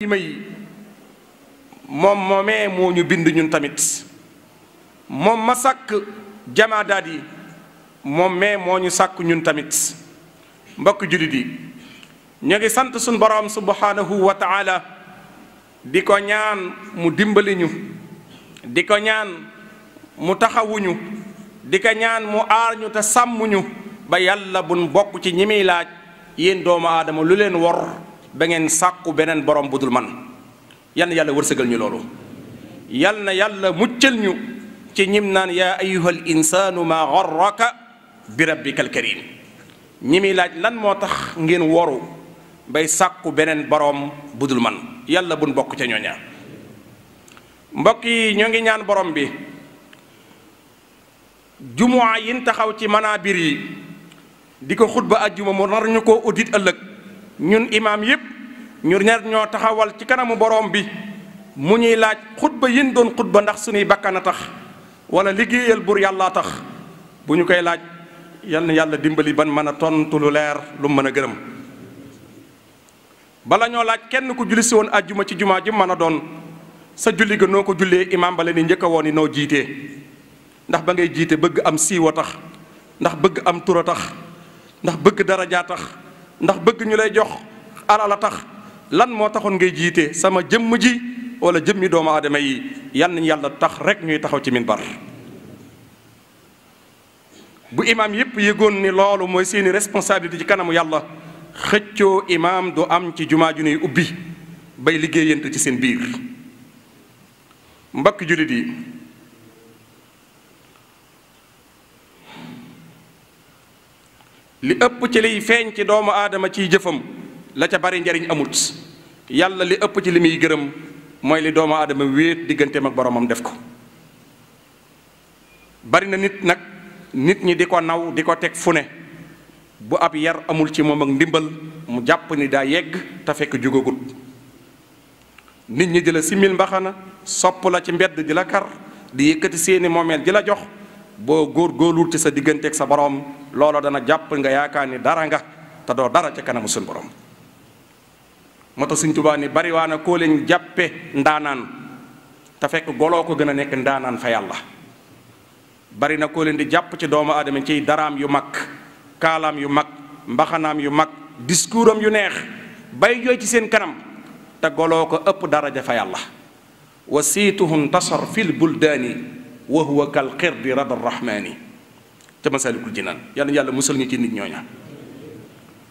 may moom moomee moo ñu bind ñun tamit moom ma sàkk jamaadaat yi moom mee moo ñu sàkk ñun tamit mbokk jullit yi ñu ngi sant suñ boroom subhanahu wa taala di ko ñaan mu dimbali ñu di ko ñaan mu taxawuñu di ko ñaan mu aar ñu te sàmmuñu ba yàlla buñ bokk ci ñi muy laaj yéen doomu aadama lu leen wor ba ngeen sàkku beneen borom budul man yal na yàlla wërsëgal ñu loolu yal na yàlla muccal ñu ci ñim naan yaa ayyuhal insaanu maa garraka bi rabbikal karim ñi muy laaj lan moo tax ngeen woru bay sàkku beneen borom budul man yàlla buñ bokk ca ñooña mbokk yi ñoo ngi ñaan borom bi jumuwa yin taxaw ci manaabir yi di ko xutba ajjuma mu nar ñu koo audit ëllëg ñun imaam yépp ñu ñaar ñoo taxawal ci kanamu borom bi mu ñuy laaj xutba yin doon xutba ndax suñuy bakkan a tax wala liggéeyal bur yàlla tax bu ñu koy laaj yal na yàlla dimbali ban mën a tontu lu leer lu mën a gërëm bala ñoo laaj kenn ku julli si woon ajjuma ci jumaa ji mën a doon sa julli ga noo ko jullee imaam ba leen ni njëkk a woon ni noo jiitee ndax ba ngay jiite bëgg am siiwa tax ndax bëgg am tura tax ndax bëgg daraja tax ndax bëgg ñu lay jox alal a tax lan moo taxoon ngay jiite sama jëmm ji wala jëmmi doomu aadama yi yan nañ yàlla tax rek ñuy taxaw ci minbar bu imaam yépp yëgoon ni loolu mooy seeni responsabilité ci kanamu yàlla xëccoo imaam du am ci jumaa ju nuy ubbi bay liggéeyante ci seen biir mbokk jullit yi li ëpp ci liy feeñ ci doomu aadama ciy jëfam la ca bari njariñ amut yàlla li ëpp ci li muy gërëm mooy li doomu aadama wéet digganteem ak boromam def ko bari na nit nag nit ñi di ko naw di ko teg fu ne bu ab yar amul ci moom ak ndimbal mu jàpp ni daa yegg te fekk jugagut nit ñi di la simil mbaxana sopp la ci mbedd di la kar di yëkkati seeni moomeel di la jox boo góor góorlul ci sa digganteeg sa borom loolu dana jàpp nga yaakaar ni dara nga te doo dara ca kanamu suñ borom moo tax Sëñ Tuubaa ni bari waa na koo leen jàppe ndaanaan te fekk goloo ko gën a nekk ndaanaan fa yàlla bari na koo leen di jàpp ci doomu aadama ciy daraam yu mag kaalaam yu mag mbaxanaam yu mag discours am yu neex bay jooy ci seen kanam te goloo ko ëpp daraja fa yàlla wa siituhum tasar fil buldaani wa huwa kal xirdi rada rahmaani ca Masaalikul Jinaan yàlla musal ñu ci nit ñooña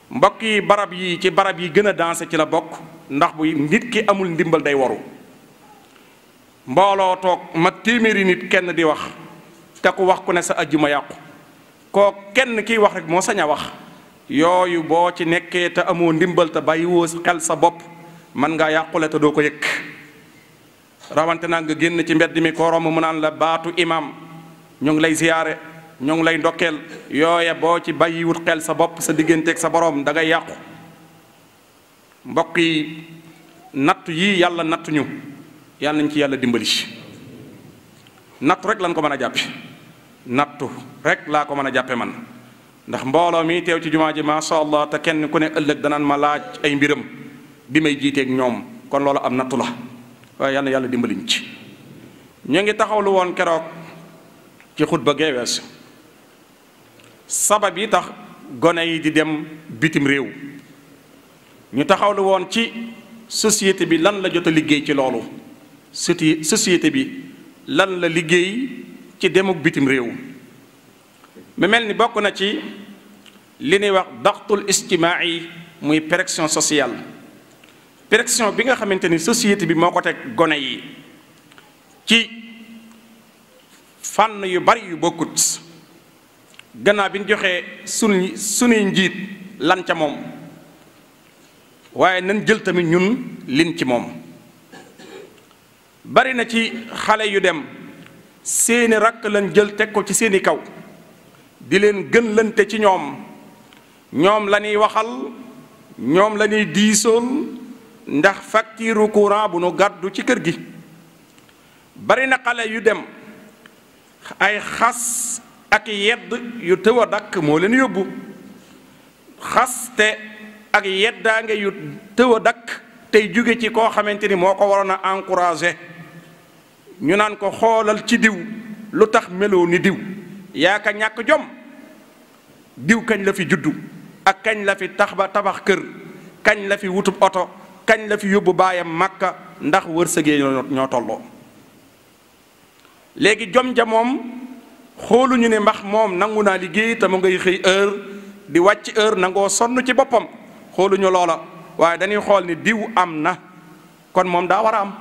mbokk yi barab yi ci barab yi gën a dansé ci la bokk ndax bu nit ki amul ndimbal day waru mbooloo toog ma téeméeri nit kenn di wax te ku wax ku ne sa ajjuma yàqu koo kenn kiy wax rek moo sañ a wax yooyu boo ci nekkee te amoo ndimbal te bàyyiwoo xel sa bopp man ngaa yàqule te doo ko yëg rawante naa nga génn ci mbedd mi ko romb mu naan la baatu imam ñu ngi lay ziyaare ñu ngi lay ndokkeel yooya boo ci bàyyiwut xel sa bopp sa digganteeg sa borom da ngay yàqu mbokk yi nattu yii yàlla nattu ñu yàlla nañ ci yàlla dimbali nattu rek lañ ko mën a jàppe nattu rek laa ko mën a jàppe man ndax mbooloo mi teew ci jumaa ji masha Allah te kenn ku ne ëllëg danaan ma laaj ay mbiram bi may jiiteeg ñoom kon loolu am nattu la waaye yal na yàlla dimbaliñ ci ñu ngi taxawlu woon keroog ci xutba geewees sabab yi tax gone yi di dem bitim réew ñu taxawlu woon ci société bi lan la jot a liggéey ci loolu société bi lan la liggéey ci demuk bitim réew mu mel ni bokk na ci li ñuy wax daxtul ijtimaai muy pression sociale pression bi nga xamante ni société bi moo ko teg gone yi ci fànn yu bari yu bokkut gannaaw bi ñu joxee sunuy njiit lan ca moom waaye nañ jël tamit ñun lin ci moom bari na ci xale yu dem seeni rakk lañ jël teg ko ci seeni kaw di leen gën lante ci ñoom la ñuy waxal ñoom la ñuy diisool ndax facture courant bu nu gàddu ci kër gi bari na xale yu dem ay xas ak yedd yu tëw a dakk moo leen yóbbu xaste ak yeddaange yu tëw a dakk tey jóge ci koo xamante ni moo ko waroon a encouragé ñu naan ko xoolal ci diw lu tax meloo ni diw yaa ka ñàkk jom diw kañ la fi juddu ak kañ la fi tabax kër kañ la fi wutub oto kañ la fi yóbbu baayam Makka ndax wërsëgee ñoo tolloo léegi jom ja moom xooluñu ne mbax moom nangu naa liggéey te mu ngay xëy heure di wàcc heure nangoo sonn ci boppam xooluñu loola waaye dañuy xool ni diw am na kon moom daa war a am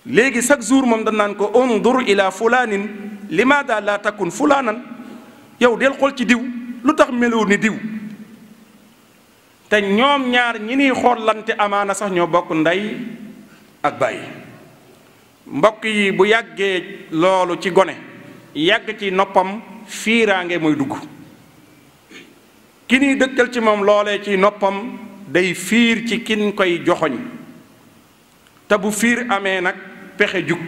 léegi chaque jour moom dañ naan ko undur ila fulaanin limaada la takun fulaanan yow del xool ci diw lu tax meloo ni diw te ñoom ñaar ñi niy xoolante amaana sax ñoo bokk ndey ak baay mbokk yi bu yàggee loolu ci gone yàgg ci noppam fiiraange muy dugg ki niy dëkkal ci moom loolee ci noppam day fiir ci kin koy joxoñ te bu fiir amee nag pexe jug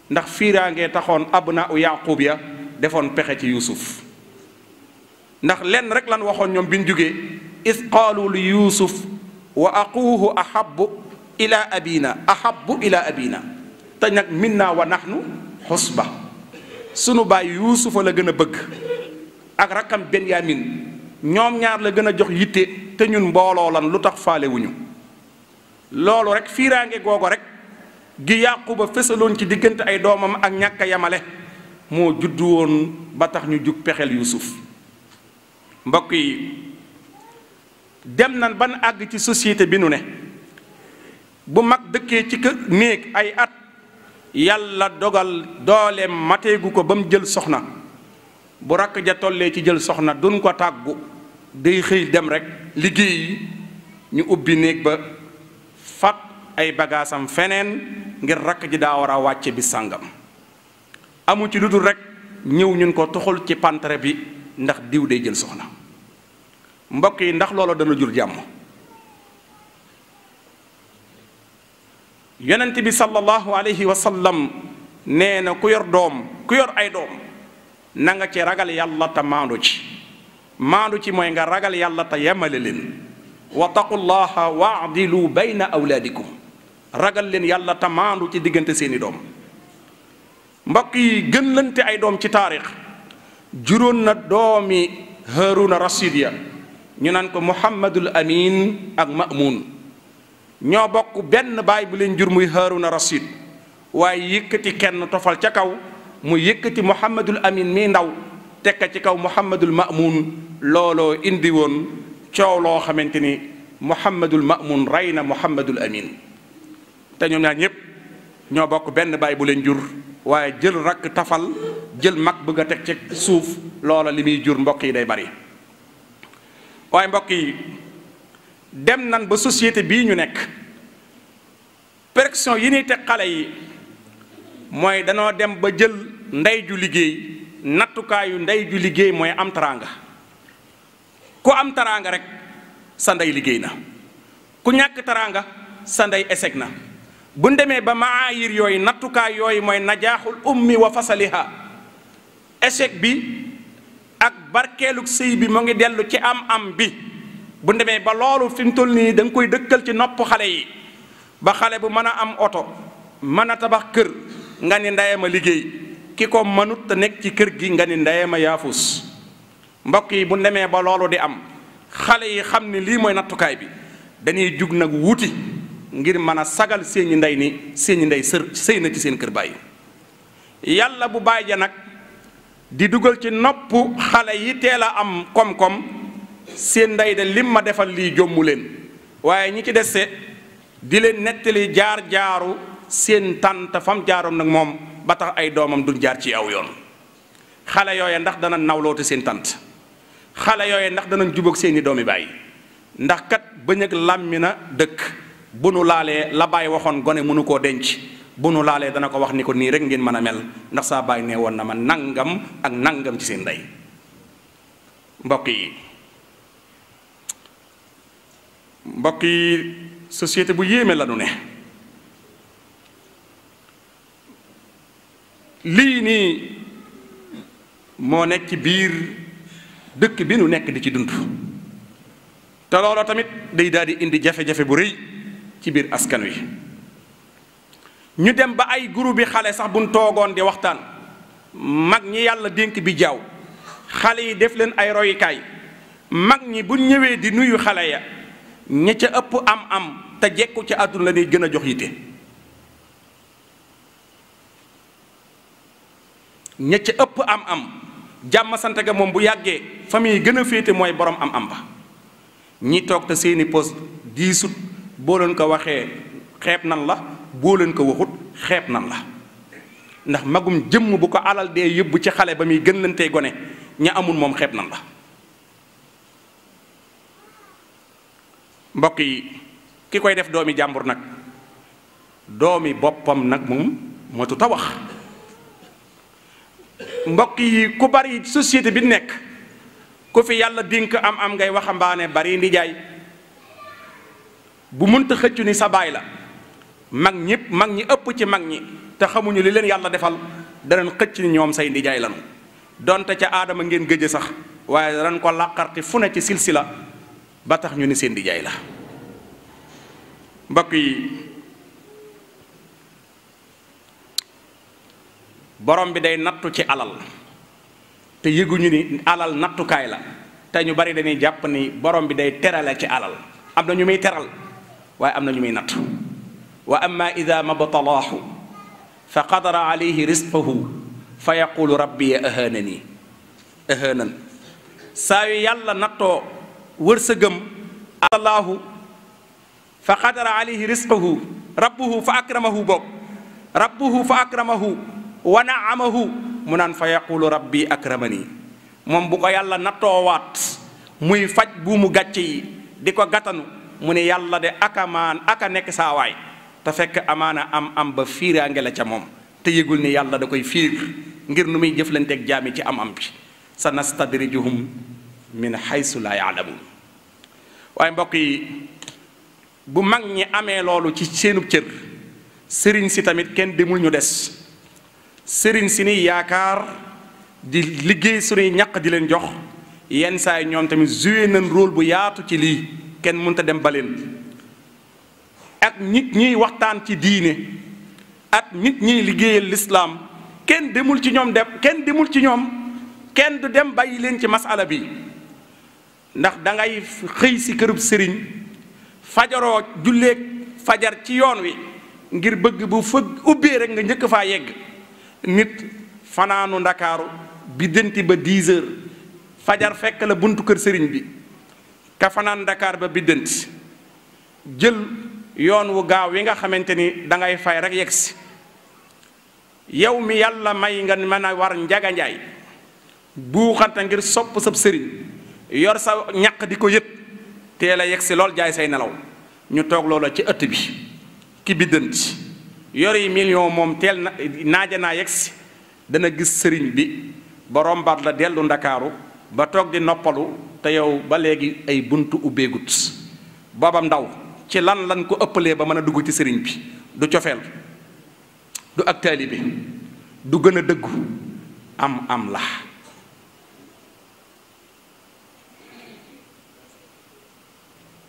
ndax fiiraange taxoon abna u yaqub ya defoon pexe ci yuusuf ndax lenn rek lan waxoon ñoom biñ jugee is qaalu li yuusuf wa aquuhu ahabbu ila abina te nag minna wa nahnu xusba sunu baay yuusufa la gën a bëgg ak rakkam benyamin ñoom ñaar la gën a jox yitte te ñun mbooloo lan lu tax faale wuñu loolu rek fiiraange googu rek gi yàquba fesaloon ci diggante ay doomam ak ñàkk a yamale moo juddu woon ba tax ñu jug pexeel yuusuf mbokk yi dem nan ban àgg ci société bi nu ne bu mag dëkkee ci kër néeg ay at yàlla dogal dooleem mateegu ko ba mu jël soxna bu rakk ja tollee ci jël soxna duñ ko tàggu day xëy dem rek liggéey ñu ubbi néeg ba fat ay bagaasam feneen ngir rakk ji daa war a wàcce bi sàngam amu ci lu dul rek ñëw ñun ko toxul ci pantere bi ndax diw day jël soxna mbokk yi ndax loolu dana jur jàmm yonent bi sallallahu alayhi wa sallam nee na ku yor ay doom na nga ci ragal yàlla te maandu ci mooy nga ragal yàlla te yemale leen wa taqullaha waadilu bayna awlaadikum ragal leen yàlla te maandu ci diggante seeni doom mbokk yi gën lante ay doom ci taarix juróon na doomi Haaruna Rasiid ya ñu naan ko Muhammadul Amin ak Ma'mun ñoo bokk benn baay bu leen jur muy Haaruna Rasiid waaye yëkkati kenn tofal ca kaw mu yëkkati Muhammadul Amin mii ndaw tekka ci kaw Muhammadul Ma'mun looloo indi woon coow loo xamante ni Muhammadul Ma'mun rey na Muhammadul Amin te ñoom ñaar ñépp ñoo bokk benn baay bu leen jur waaye jël rakk tafal jël mag bëgg a teg ci suuf loola li muy jur mbokk yi day bari waaye mbokk yi dem nan ba société bii ñu nekk pression yi ñuy teg xale yi mooy danoo dem ba jël ndey ju liggéey nattukaayu ndey ju liggéey mooy am taraanga ku am taraanga rek sa ndey liggéey na ku ñàkk taraanga sa ndey échec na bu ñu demee ba maayir yooyu nattukaay yooyu mooy najaaxul ummi wa fasaliha échec bi ak barkeelug sëy bi mu ngi dellu ci am bi bu ñu demee ba loolu fi mu toll nii da nga koy dëkkal ci nopp xale yi ba xale bu mën a am oto mën a tabax kër nga ni ndeyama liggéey ki ko mënut te nekk ci kër gi nga ni ndeyama yaafus mbokk yi bu ñu demee ba loolu di am xale yi xam ni lii mooy nattukaay bi dañuy jug nag wuti ngir mën a sagal seeni ndey ni seeni ndey sëy na ci seen kër bàyyi yàlla bu bàyyi ja nag di dugal ci nopp xale yi teel a am koom-koom seen ndey de lim ma defal lii jommu leen waaye ñi ci dese di leen nettali jaar-jaaru seen tànt fam jaaroon nag moom ba tax ay doomam duñ jaar ci aw yoon xale yooye ndax dana nawloote seen tànt xale yooye ndax danañ jubóog seeni doomi bàyyi ndax kat bëñ ak làmmi na dëkk bu nu laalee la baay waxoon gone mënu koo denc bu nu laalee dana ko wax ni ko nii rek ngeen mën a mel ndax saa baay nee woon na ma nangam ak nangam ci seen ndey mbokk yi société bu yéeme la nu ne lii nii moo nekk ci biir dëkk bi nu nekk di ci dund te looloo tamit day daal di indi jafe-jafe bu rëy ci biir askan wi. ñu dem ba ay groupe bi xale sax buñ toogoon di waxtaan, mag ñi yàlla dénk bi jaaw xale yi def leen ay royukaay, mag ñi buñ ñëwee di nuyu xale ya ña ca ëpp am-am te jekku ci àdduna la ñuy gën a jox yitte. ña ca ëpp am-am jàmm sant ga moom bu yàggee famille gën a féete mooy borom am-am ba. ñi toog te seeni pos diisut, boo leen ko waxee xeeb nan la, boo leen ko waxut xeeb nan la. ndax magum jëmm bu ko alal dee yóbbu ci xale ba muy gën leen tey gone, ña amul moom xeeb nan la. mbokk yi ki koy def doomi jàmbur nag, doomi boppam nag moom motu ta wax. mbokk yi ku bari société bi nekk, ku fi yàlla dénk am ngay waxambaane bari ndijaay bu mënta xëccu ni sa baay la. mag ñi ëpp ci mag ñi te xamuñu li leen yàlla defal danañ xëcc ni ñoom say ndijaay lanu, donte ca aadama ngeen gëj sax, waaye danañ ko làqarti fu ne ci silsila ba tax ñu ni seen ndijaay la. mbokk yi borom bi day nattu ci alal te yëguñu ni alal nattukaay la, te ñu bari dañuy jàpp ni borom bi day terale ci alal. am na ñu muy teral waaye am na ñu muy natt. wa amma ida mabtalaahu fa qadara alayhi rizqahu fa yaqulu rabbi ahanani ahanan. saa yu yàlla nattoo wërsëgam allahu fa qadara alayhi rizqahu rabbuhu fa akramahu boobu rabbuhu fa akramahu wa naamahu mu naan fa yaqulu rabbi akramani. moom bu ko yàlla nattoowaat muy faj buumu gàcce yi di ko gàttanu mu ne yàlla de aka nekk saa waay, te fekk amaana am ba fiiraange la ca moom te yëgul ni yàlla da koy fiir ngir nu muy jëflanteeg jaami ci am bi. sa nastadrijuhum min haysu laa yaalamuun. waaye mbokk yi bu mag ñi amee loolu ci seenub cër, sëriñ si tamit kenn demul ñu des. sëriñ si ni yaakaar di liggéey suñuy ñaq di leen jox, yenn saa yi ñoom tamit joué nañ rôle bu yaatu ci lii, kenn mënta dem baleen. ak nit ñiy waxtaan ci diine ak nit ñiy liggéeyal lislaam kenn demul ci ñoom kenn du dem bàyyi leen ci masala bi. ndax dangay xëy si kërub sëriñ fajaroo julleeg fajar ci yoon wi ngir bëgg bu fëgg ubbee rek nga njëkk faa yegg. nit fanaanu ndakaaru biddanti ba 10 heures fajar fekk la buntu kër sëriñ bi, ka fanaan ndakaar ba biddanti jël yoon wu gaaw wi nga xamante ni dangay fay rek yegg si. yow mi yàlla may nga mën a war njaga njaay buuxante ngir sopp sab sëriñ, yor sa ñaq di ko yët, teel a yegg si lool jaay say nelaw. ñu toog loola ci ëtt bi ki biddanti yor yi million moom teel na naaja naa yegg si, dana gis sëriñ bi ba rombaat la dellu ndakaaru ba toog di noppalu te yow ba léegi ay buntu ubbeegut. boobam ndaw ci lan ko ëppalee ba mën a dugg ci sëriñ bi? du cofeel, du ak taalibe, du gën a dëggu, am la.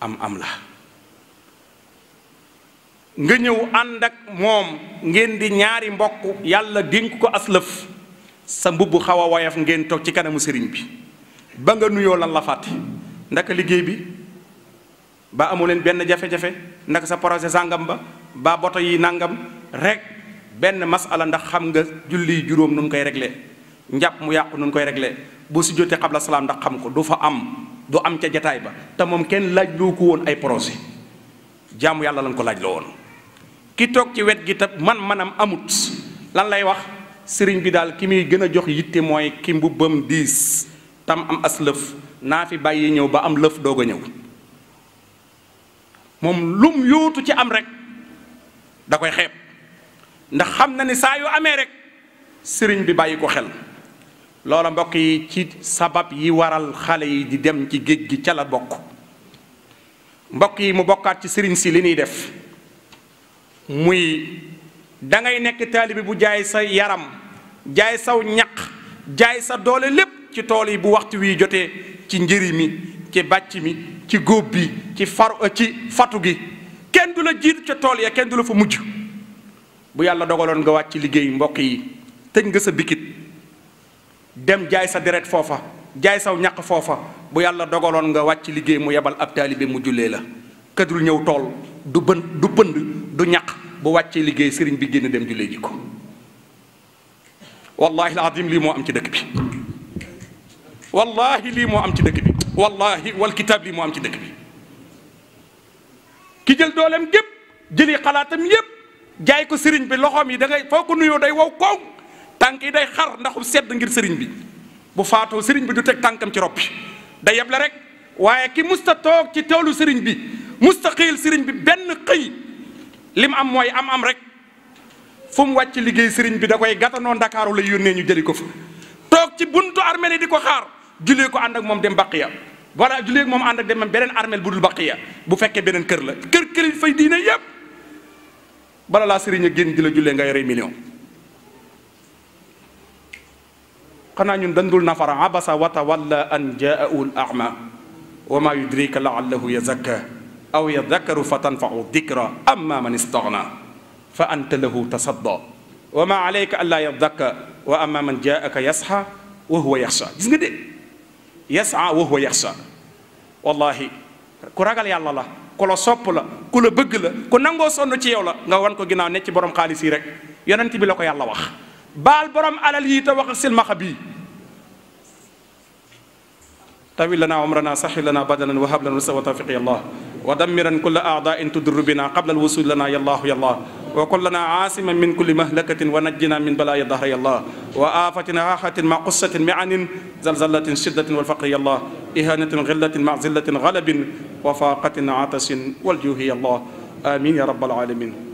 am la nga ñëw ànd ak moom ngeen di ñaari mbokk yàlla dénk ko aslëf, sa mbubb xaw a woyof ngeen toog ci kanamu sëriñ bi ba nga nuyoo lan la fàtte. ndaka liggéey bi ba amu leen benn jafe-jafe, ndaka sa projet sàngam ba boto yi nangam rek benn masala. ndax xam nga julli juróom nun koy réglé, njàpp mu yàqu nun koy réglé, boo si jotee xabla salaam ndax xam ko du fa du am ca jataay ba. te moom kenn laaj loo ko woon ay projet, jaamu yàlla lañ ko laaj loo woon. ki toog ci wet gi te manam amut lan lay wax? sëriñ bi daal ki muy gën a jox yitte mooy ki mbubbam diis tam am as lëf, naa fi bàyyi ñëw ba am lëf doog a ñëw. moom lum yóotu ci am rek da koy xeeb, ndax xam na ni saa yu amee rek sëriñ bi bàyyi ko xel. loola mbokk yi ci sabab yi waral xale yi di dem ci géej gi ca la bokk. mbokk yi mu bokkaat ci sëriñ si li ñuy def muy dangay nekk taalibe bu jaay sa yaram, jaay saw ñaq, jaay sa doole lépp ci tool yi bu waxtu wi jotee ci njëri mi ci bàcc mi ci góob bi ci fatu gi kenn du la jiitu ca tool ya kenn du la fa mujj. bu yàlla dogaloon nga wàcc liggéey mbokk yi tëj nga sa bikit dem jaay sa deret foofa jaay saw ñaq foofa bu yàlla dogaloon nga wàcc liggéey mu yebal ab taalibe mu jullee la kadul ñëw tool du pënd du ñaq bu wàccee liggéey sëriñ bi génn dem jullee ji ko. wallahi alazim lii moo am ci dëkk bi wallahi lii moo am ci dëkk bi wallahi wal kitaab lii moo am ci dëkk bi. ki jël dooleem gépp jëli xalaatam yépp jaay ko sëriñ bi loxoom yi da ngay foo ko nuyoo day wow koŋ tànk yi day xar ndaxum sedd ngir sëriñ bi bu faatoo sëriñ bi du teg tànkam ci roppi day yeble rek. waaye ki musta toog ci toolu sëriñ bi musta xëyal sëriñ bi benn xëy lim am mooy am rek fu mu wàcc liggéey sëriñ bi da koy gàttanoo Ndakaaru lay yónnee ñu jëli ko fa toog ci buntu armeel di ko xaar jullee ko ànd ak moom dem Baqiya wala jullee ak moom ànd ak dem beneen armeel bu dul Baqiya bu fekkee beneen kër la kër yi fay diine yépp bala laa sëriñ a génn di la jullee nga yore million. xanaa ñun dandul nafara abasa wa tawalla an jaahu al-a'ma wa ma yudrika la'allahu yazakka aw yadhakkaru fa tanfa'u dhikra amma man istaghna fa anta lahu tasadda wa ma alayka alla yadhakka wa amma man jaaka yas'a wa huwa yaxsha. gis nga de yas'a wa huwa yaxsha wallahi ku ragal yàlla la ku la sopp la ku la bëgg la ku nangoo sonn ci yow la nga wan ko ginnaaw ne ci borom xaalis yi rek yonent bi la ko yàlla wax. baal borom alal yi te wax ak silmaxa bii tawil lana umrana saxi lana badanan wa hab lana rushdan wa tawfiq ya allah wa dammiran kulla a'da'in tudurru bina qabla alwusul lana ya allah ya allah wa kun lana aasiman min kulli mahlakatin wa najjina min balaya dahra ya allah wa afatin aaxatin ma qussatin mi'anin zalzalatin shiddatin wal faqri ya allah ihanatin ghillatin ma zillatin ghalabin wa faqatin atasin wal juhi ya allah amin ya rabbal alamin